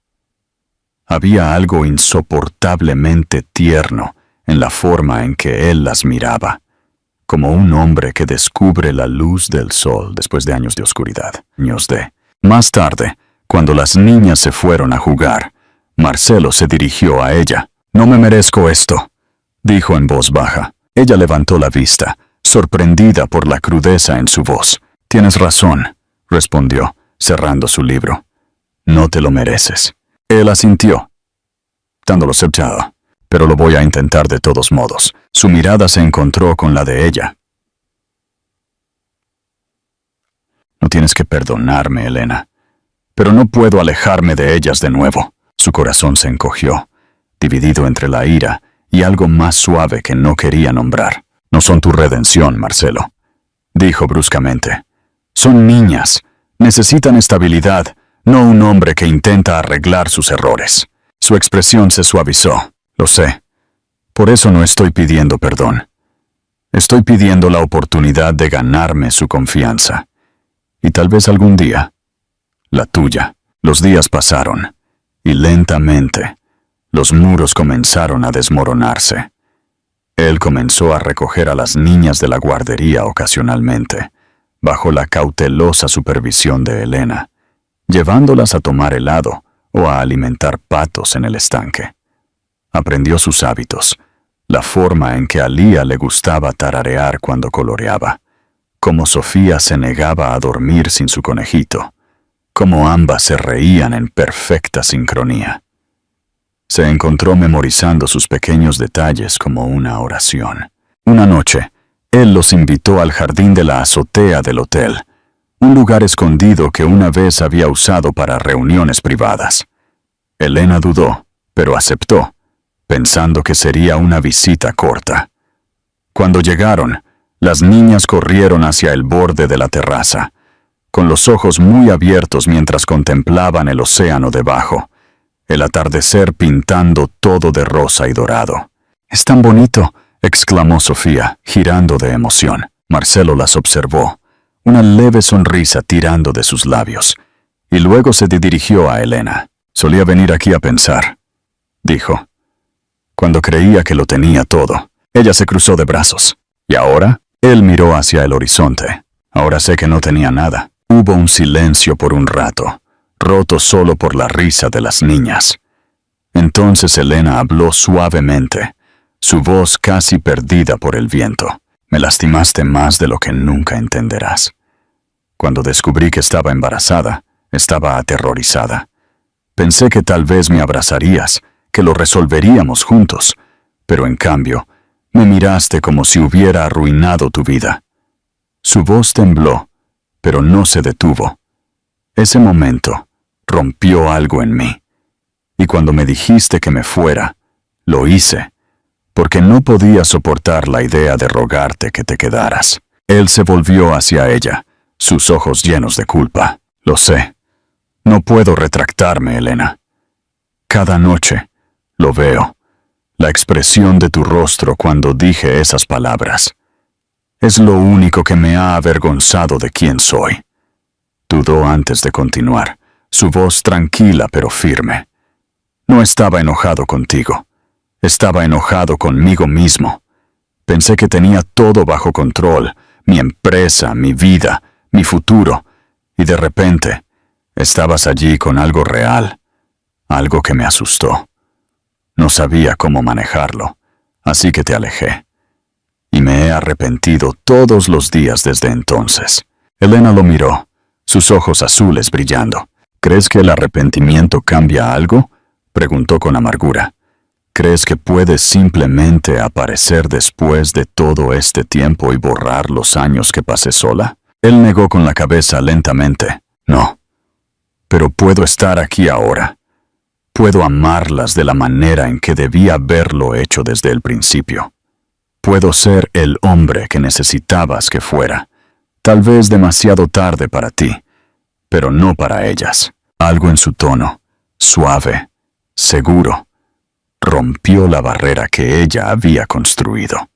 Había algo insoportablemente tierno en la forma en que él las miraba, como un hombre que descubre la luz del sol después de años de oscuridad. Más tarde, cuando las niñas se fueron a jugar, Marcelo se dirigió a ella. «No me merezco esto», dijo en voz baja. Ella levantó la vista, sorprendida por la crudeza en su voz. «Tienes razón», respondió, cerrando su libro. «No te lo mereces». Él asintió, dándolo aceptado. «Pero lo voy a intentar de todos modos». Su mirada se encontró con la de ella. «No tienes que perdonarme, Elena, pero no puedo alejarme de ellas de nuevo». Su corazón se encogió, dividido entre la ira y algo más suave que no quería nombrar. «No son tu redención, Marcelo», dijo bruscamente. «Son niñas. Necesitan estabilidad, no un hombre que intenta arreglar sus errores». Su expresión se suavizó. «Lo sé. Por eso no estoy pidiendo perdón. Estoy pidiendo la oportunidad de ganarme su confianza. Y tal vez algún día, la tuya». Los días pasaron, y lentamente, los muros comenzaron a desmoronarse. Él comenzó a recoger a las niñas de la guardería ocasionalmente, bajo la cautelosa supervisión de Elena, llevándolas a tomar helado o a alimentar patos en el estanque. Aprendió sus hábitos, la forma en que a Lía le gustaba tararear cuando coloreaba, cómo Sofía se negaba a dormir sin su conejito, cómo ambas se reían en perfecta sincronía. Se encontró memorizando sus pequeños detalles como una oración. Una noche, él los invitó al jardín de la azotea del hotel, un lugar escondido que una vez había usado para reuniones privadas. Elena dudó, pero aceptó, pensando que sería una visita corta. Cuando llegaron, las niñas corrieron hacia el borde de la terraza, con los ojos muy abiertos mientras contemplaban el océano debajo, el atardecer pintando todo de rosa y dorado. «Es tan bonito», exclamó Sofía, girando de emoción. Marcelo las observó, una leve sonrisa tirando de sus labios, y luego se dirigió a Elena. «Solía venir aquí a pensar», dijo. «Cuando creía que lo tenía todo». Ella se cruzó de brazos. «¿Y ahora?» Él miró hacia el horizonte. Ahora sé que no tenía nada. Hubo un silencio por un rato, roto solo por la risa de las niñas. Entonces Elena habló suavemente, su voz casi perdida por el viento. Me lastimaste más de lo que nunca entenderás. Cuando descubrí que estaba embarazada, estaba aterrorizada. Pensé que tal vez me abrazarías, que lo resolveríamos juntos, pero en cambio, me miraste como si hubiera arruinado tu vida. Su voz tembló, pero no se detuvo. Ese momento rompió algo en mí. Y cuando me dijiste que me fuera, lo hice, porque no podía soportar la idea de rogarte que te quedaras. Él se volvió hacia ella, sus ojos llenos de culpa. Lo sé. No puedo retractarme, Elena. Cada noche lo veo, la expresión de tu rostro cuando dije esas palabras. Es lo único que me ha avergonzado de quién soy. Dudó antes de continuar, su voz tranquila pero firme. No estaba enojado contigo. Estaba enojado conmigo mismo. Pensé que tenía todo bajo control, mi empresa, mi vida, mi futuro, y de repente estabas allí con algo real, algo que me asustó. No sabía cómo manejarlo, así que te alejé. Y me he arrepentido todos los días desde entonces. Elena lo miró, sus ojos azules brillando. ¿Crees que el arrepentimiento cambia algo?, preguntó con amargura. ¿Crees que puedes simplemente aparecer después de todo este tiempo y borrar los años que pasé sola? Él negó con la cabeza lentamente. No. Pero puedo estar aquí ahora. Puedo amarlas de la manera en que debía haberlo hecho desde el principio. Puedo ser el hombre que necesitabas que fuera. Tal vez demasiado tarde para ti, pero no para ellas. Algo en su tono, suave, seguro, rompió la barrera que ella había construido.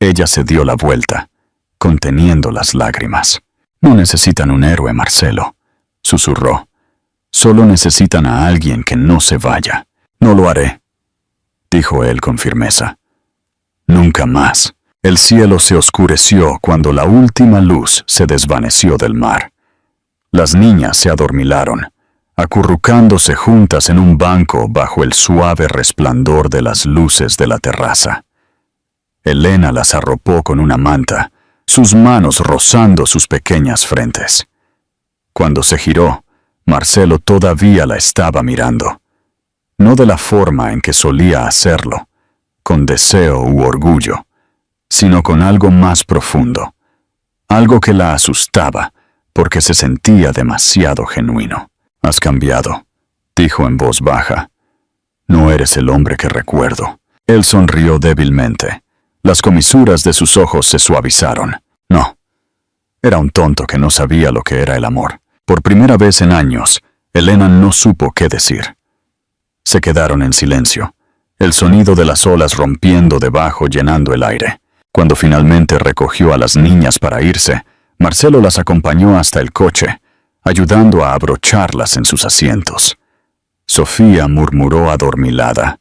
Ella se dio la vuelta, conteniendo las lágrimas. No necesitan un héroe, Marcelo, susurró. Solo necesitan a alguien que no se vaya. No lo haré, dijo él con firmeza. Nunca más. El cielo se oscureció cuando la última luz se desvaneció del mar. Las niñas se adormilaron, acurrucándose juntas en un banco bajo el suave resplandor de las luces de la terraza. Elena las arropó con una manta, sus manos rozando sus pequeñas frentes. Cuando se giró, Marcelo todavía la estaba mirando. No de la forma en que solía hacerlo, con deseo u orgullo, sino con algo más profundo, algo que la asustaba porque se sentía demasiado genuino. Has cambiado, dijo en voz baja. No eres el hombre que recuerdo. Él sonrió débilmente. Las comisuras de sus ojos se suavizaron. No. Era un tonto que no sabía lo que era el amor. Por primera vez en años, Elena no supo qué decir. Se quedaron en silencio, el sonido de las olas rompiendo debajo llenando el aire. Cuando finalmente recogió a las niñas para irse, Marcelo las acompañó hasta el coche, ayudando a abrocharlas en sus asientos. Sofía murmuró adormilada: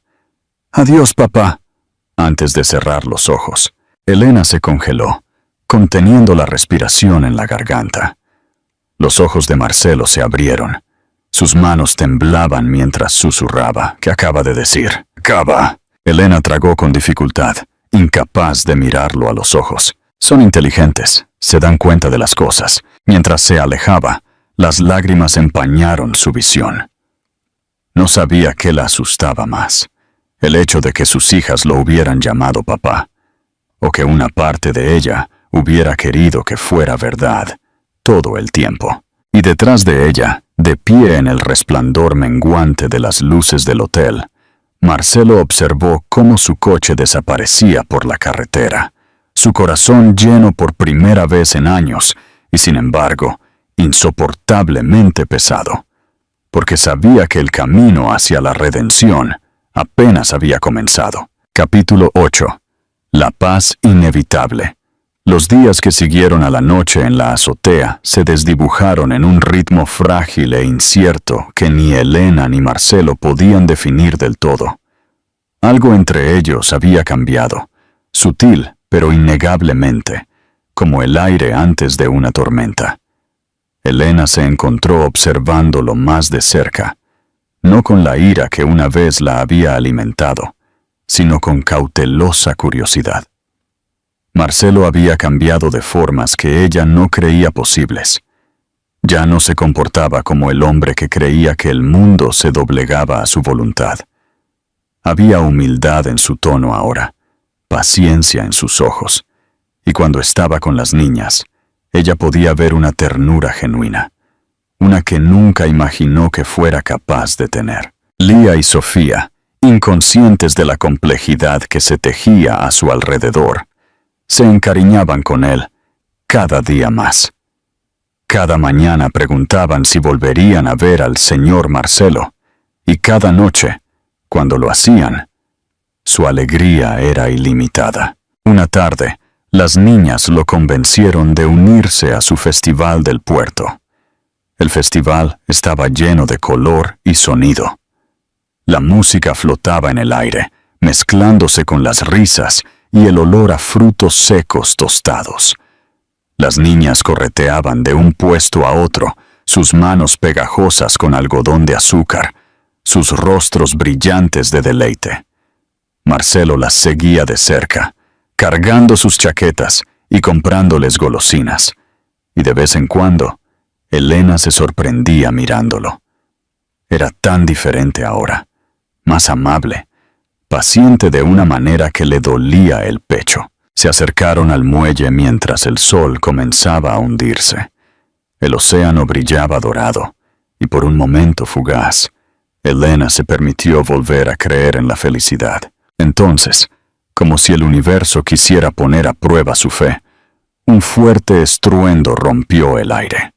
«Adiós, papá», antes de cerrar los ojos. Elena se congeló, conteniendo la respiración en la garganta. Los ojos de Marcelo se abrieron. Sus manos temblaban mientras susurraba: «¿Qué acaba de decir?» «Acaba». Elena tragó con dificultad, incapaz de mirarlo a los ojos. Son inteligentes, se dan cuenta de las cosas. Mientras se alejaba, las lágrimas empañaron su visión. No sabía qué la asustaba más: el hecho de que sus hijas lo hubieran llamado papá, o que una parte de ella hubiera querido que fuera verdad todo el tiempo. Y detrás de ella, de pie en el resplandor menguante de las luces del hotel, Marcelo observó cómo su coche desaparecía por la carretera, su corazón lleno por primera vez en años, y sin embargo, insoportablemente pesado, porque sabía que el camino hacia la redención apenas había comenzado. Capítulo 8. La paz inevitable. Los días que siguieron a la noche en la azotea se desdibujaron en un ritmo frágil e incierto que ni Elena ni Marcelo podían definir del todo. Algo entre ellos había cambiado, sutil pero innegablemente, como el aire antes de una tormenta. Elena se encontró observándolo más de cerca, no con la ira que una vez la había alimentado, sino con cautelosa curiosidad. Marcelo había cambiado de formas que ella no creía posibles. Ya no se comportaba como el hombre que creía que el mundo se doblegaba a su voluntad. Había humildad en su tono ahora, paciencia en sus ojos, y cuando estaba con las niñas, ella podía ver una ternura genuina, una que nunca imaginó que fuera capaz de tener. Lía y Sofía, inconscientes de la complejidad que se tejía a su alrededor, se encariñaban con él cada día más. Cada mañana preguntaban si volverían a ver al señor Marcelo, y cada noche, cuando lo hacían, su alegría era ilimitada. Una tarde, las niñas lo convencieron de unirse a su festival del puerto. El festival estaba lleno de color y sonido. La música flotaba en el aire, mezclándose con las risas y el olor a frutos secos tostados. Las niñas correteaban de un puesto a otro, sus manos pegajosas con algodón de azúcar, sus rostros brillantes de deleite. Marcelo las seguía de cerca, cargando sus chaquetas y comprándoles golosinas, y de vez en cuando, Elena se sorprendía mirándolo. Era tan diferente ahora, más amable, paciente de una manera que le dolía el pecho. Se acercaron al muelle mientras el sol comenzaba a hundirse. El océano brillaba dorado, y por un momento fugaz, Elena se permitió volver a creer en la felicidad. Entonces, como si el universo quisiera poner a prueba su fe, un fuerte estruendo rompió el aire.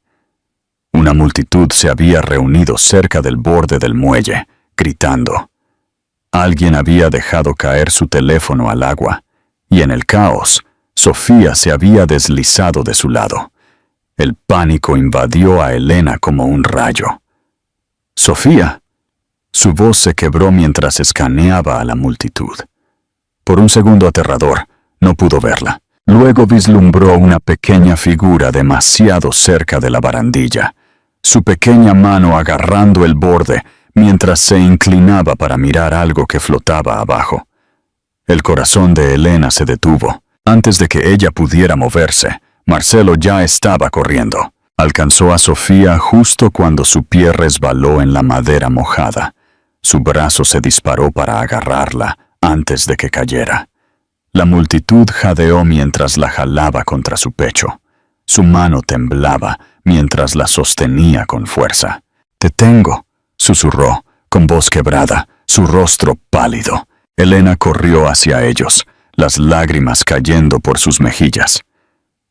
Una multitud se había reunido cerca del borde del muelle, gritando. Alguien había dejado caer su teléfono al agua, y en el caos, Sofía se había deslizado de su lado. El pánico invadió a Elena como un rayo. «¡Sofía!». Su voz se quebró mientras escaneaba a la multitud. Por un segundo aterrador, no pudo verla. Luego vislumbró una pequeña figura demasiado cerca de la barandilla, su pequeña mano agarrando el borde mientras se inclinaba para mirar algo que flotaba abajo. El corazón de Elena se detuvo. Antes de que ella pudiera moverse, Marcelo ya estaba corriendo. Alcanzó a Sofía justo cuando su pie resbaló en la madera mojada. Su brazo se disparó para agarrarla antes de que cayera. La multitud jadeó mientras la jalaba contra su pecho. Su mano temblaba mientras la sostenía con fuerza. «Te tengo», susurró, con voz quebrada, su rostro pálido. Elena corrió hacia ellos, las lágrimas cayendo por sus mejillas.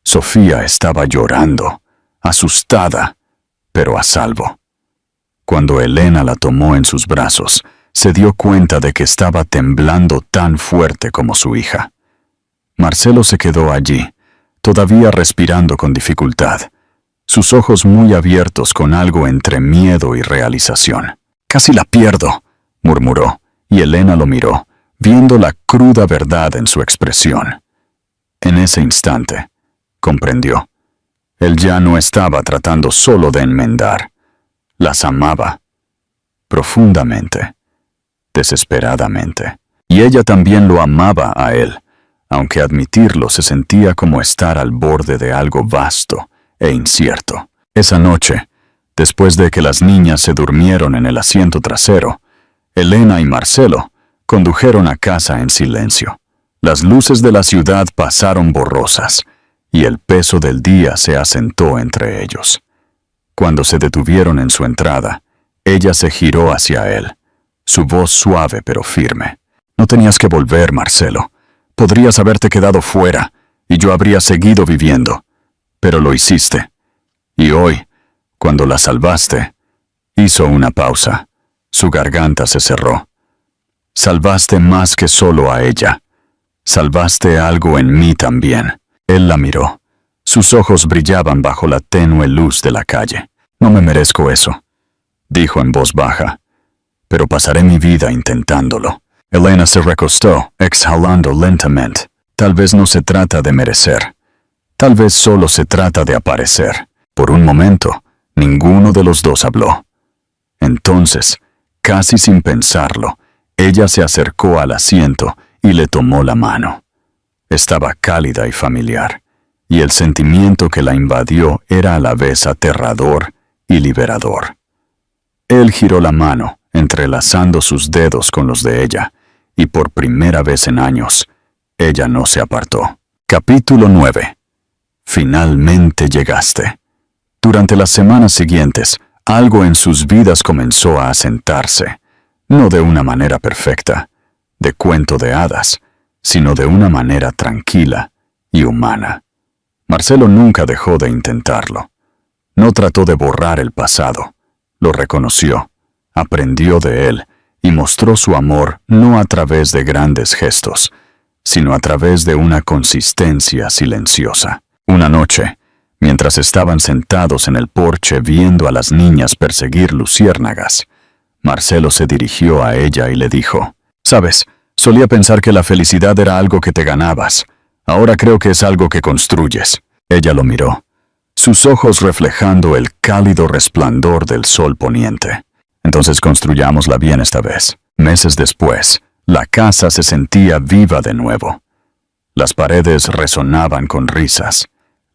Sofía estaba llorando, asustada, pero a salvo. Cuando Elena la tomó en sus brazos, se dio cuenta de que estaba temblando tan fuerte como su hija. Marcelo se quedó allí, todavía respirando con dificultad, sus ojos muy abiertos con algo entre miedo y realización. «Casi la pierdo», murmuró, y Elena lo miró, viendo la cruda verdad en su expresión. En ese instante, comprendió. Él ya no estaba tratando solo de enmendar. Las amaba. Profundamente. Desesperadamente. Y ella también lo amaba a él, aunque admitirlo se sentía como estar al borde de algo vasto e incierto. Esa noche, después de que las niñas se durmieron en el asiento trasero, Elena y Marcelo condujeron a casa en silencio. Las luces de la ciudad pasaron borrosas, y el peso del día se asentó entre ellos. Cuando se detuvieron en su entrada, ella se giró hacia él, su voz suave pero firme. «No tenías que volver, Marcelo. Podrías haberte quedado fuera, y yo habría seguido viviendo. Pero lo hiciste. Y hoy, cuando la salvaste», hizo una pausa. Su garganta se cerró. «Salvaste más que solo a ella. Salvaste algo en mí también». Él la miró. Sus ojos brillaban bajo la tenue luz de la calle. «No me merezco eso», dijo en voz baja, «pero pasaré mi vida intentándolo». Elena se recostó, exhalando lentamente. «Tal vez no se trata de merecer. Tal vez solo se trata de aparecer. Por un momento, ninguno de los dos habló. Entonces, casi sin pensarlo, ella se acercó al asiento y le tomó la mano. Estaba cálida y familiar, y el sentimiento que la invadió era a la vez aterrador y liberador. Él giró la mano, entrelazando sus dedos con los de ella, y por primera vez en años, ella no se apartó. Capítulo 9. Finalmente llegaste. Durante las semanas siguientes, algo en sus vidas comenzó a asentarse, no de una manera perfecta, de cuento de hadas, sino de una manera tranquila y humana. Marcelo nunca dejó de intentarlo. No trató de borrar el pasado, lo reconoció, aprendió de él y mostró su amor no a través de grandes gestos, sino a través de una consistencia silenciosa. Una noche, mientras estaban sentados en el porche viendo a las niñas perseguir luciérnagas, Marcelo se dirigió a ella y le dijo: «Sabes, solía pensar que la felicidad era algo que te ganabas. Ahora creo que es algo que construyes». Ella lo miró, sus ojos reflejando el cálido resplandor del sol poniente. «Entonces construyámosla bien esta vez». Meses después, la casa se sentía viva de nuevo. Las paredes resonaban con risas.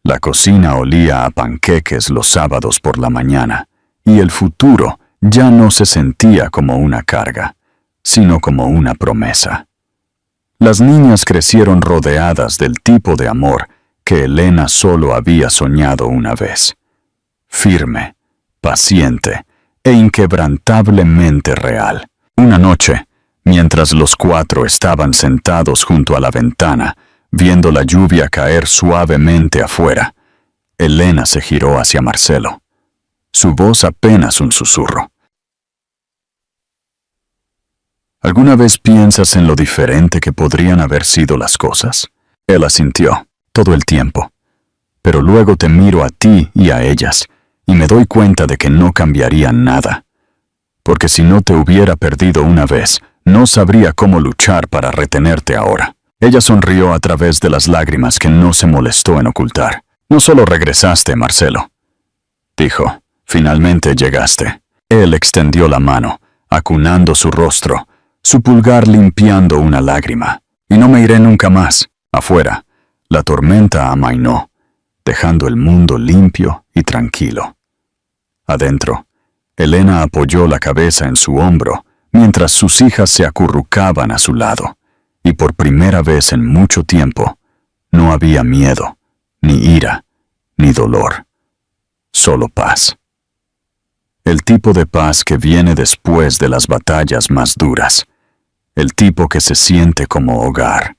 La cocina olía a panqueques los sábados por la mañana, y el futuro ya no se sentía como una carga, sino como una promesa. Las niñas crecieron rodeadas del tipo de amor que Elena solo había soñado una vez. Firme, paciente e inquebrantablemente real. Una noche, mientras los cuatro estaban sentados junto a la ventana, viendo la lluvia caer suavemente afuera, Elena se giró hacia Marcelo. Su voz apenas un susurro. ¿Alguna vez piensas en lo diferente que podrían haber sido las cosas? Él asintió, todo el tiempo. Pero luego te miro a ti y a ellas, y me doy cuenta de que no cambiaría nada. Porque si no te hubiera perdido una vez, no sabría cómo luchar para retenerte ahora. Ella sonrió a través de las lágrimas que no se molestó en ocultar. «No solo regresaste, Marcelo», dijo. «Finalmente llegaste». Él extendió la mano, acunando su rostro, su pulgar limpiando una lágrima. «Y no me iré nunca más». Afuera, la tormenta amainó, dejando el mundo limpio y tranquilo. Adentro, Elena apoyó la cabeza en su hombro, mientras sus hijas se acurrucaban a su lado. Y por primera vez en mucho tiempo, no había miedo, ni ira, ni dolor. Solo paz. El tipo de paz que viene después de las batallas más duras. El tipo que se siente como hogar.